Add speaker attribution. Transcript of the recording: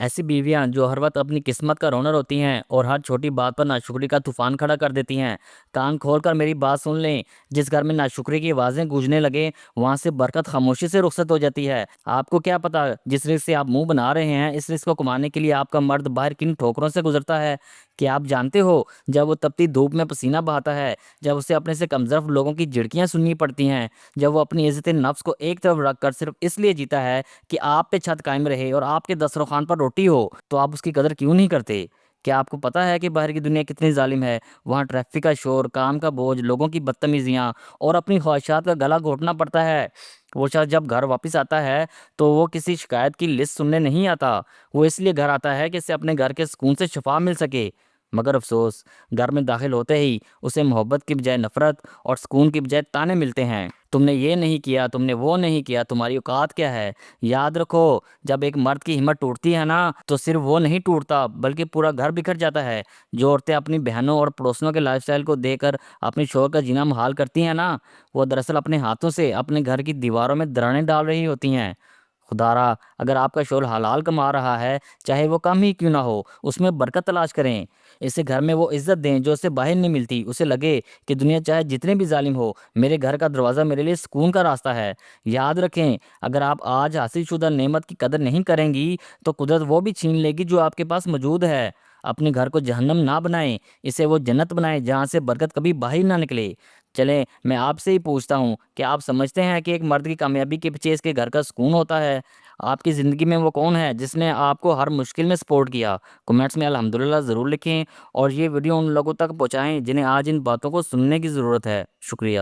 Speaker 1: ایسی بیویاں جو ہر وقت اپنی قسمت کا رونر ہوتی ہیں اور ہر چھوٹی بات پر ناشکری کا طوفان کھڑا کر دیتی ہیں، کان کھول کر میری بات سن لیں۔ جس گھر میں ناشکری کی آوازیں گونجنے لگے وہاں سے برکت خاموشی سے رخصت ہو جاتی ہے۔ آپ کو کیا پتا جس رزق سے آپ منہ بنا رہے ہیں، اس رزق کو کمانے کے لیے آپ کا مرد باہر کن ٹھوکروں سے گزرتا ہے؟ کیا آپ جانتے ہو جب وہ تپتی دھوپ میں پسینہ بہاتا ہے، جب اسے اپنے سے کمزور لوگوں کی جھڑکیاں سننی پڑتی ہیں، جب وہ اپنی عزت نفس کو ایک طرف رکھ کر صرف اس لیے جیتا ہے کہ آپ پہ چھت قائم رہے اور آپ کے دسترخوان پر روٹی ہو، تو آپ اس کی قدر کیوں نہیں کرتے؟ کیا آپ کو پتا ہے کہ باہر کی دنیا کتنی ظالم ہے؟ وہاں ٹریفک کا شور، کام کا بوجھ، لوگوں کی بدتمیزیاں اور اپنی خواہشات کا گلا گھونٹنا پڑتا ہے۔ وہ شخص جب گھر واپس آتا ہے تو وہ کسی شکایت کی لسٹ سننے نہیں آتا، وہ اس لیے گھر آتا ہے کہ اسے اپنے گھر کے سکون سے شفا مل سکے۔ مگر افسوس، گھر میں داخل ہوتے ہی اسے محبت کی بجائے نفرت اور سکون کی بجائے تانے ملتے ہیں۔ تم نے یہ نہیں کیا، تم نے وہ نہیں کیا، تمہاری اوقات کیا ہے؟ یاد رکھو، جب ایک مرد کی ہمت ٹوٹتی ہے نا تو صرف وہ نہیں ٹوٹتا بلکہ پورا گھر بکھر جاتا ہے۔ جو عورتیں اپنی بہنوں اور پڑوسنوں کے لائف سٹائل کو دیکھ کر اپنی شوہر کا جینا محال کرتی ہیں نا، وہ دراصل اپنے ہاتھوں سے اپنے گھر کی دیواروں میں دراڑیں ڈال رہی ہوتی ہیں۔ خدا را، اگر آپ کا شوہر حلال کما رہا ہے، چاہے وہ کم ہی کیوں نہ ہو، اس میں برکت تلاش کریں۔ اسے گھر میں وہ عزت دیں جو اسے باہر نہیں ملتی۔ اسے لگے کہ دنیا چاہے جتنے بھی ظالم ہو، میرے گھر کا دروازہ میرے لیے سکون کا راستہ ہے۔ یاد رکھیں، اگر آپ آج حاصل شدہ نعمت کی قدر نہیں کریں گی تو قدرت وہ بھی چھین لے گی جو آپ کے پاس موجود ہے۔ اپنے گھر کو جہنم نہ بنائیں، اسے وہ جنت بنائیں جہاں سے برکت کبھی باہر نہ نکلے۔ چلیں، میں آپ سے ہی پوچھتا ہوں کہ آپ سمجھتے ہیں کہ ایک مرد کی کامیابی کے پیچھے اس کے گھر کا سکون ہوتا ہے؟ آپ کی زندگی میں وہ کون ہے جس نے آپ کو ہر مشکل میں سپورٹ کیا؟ کمنٹس میں الحمدللہ ضرور لکھیں اور یہ ویڈیو ان لوگوں تک پہنچائیں جنہیں آج ان باتوں کو سننے کی ضرورت ہے۔ شکریہ۔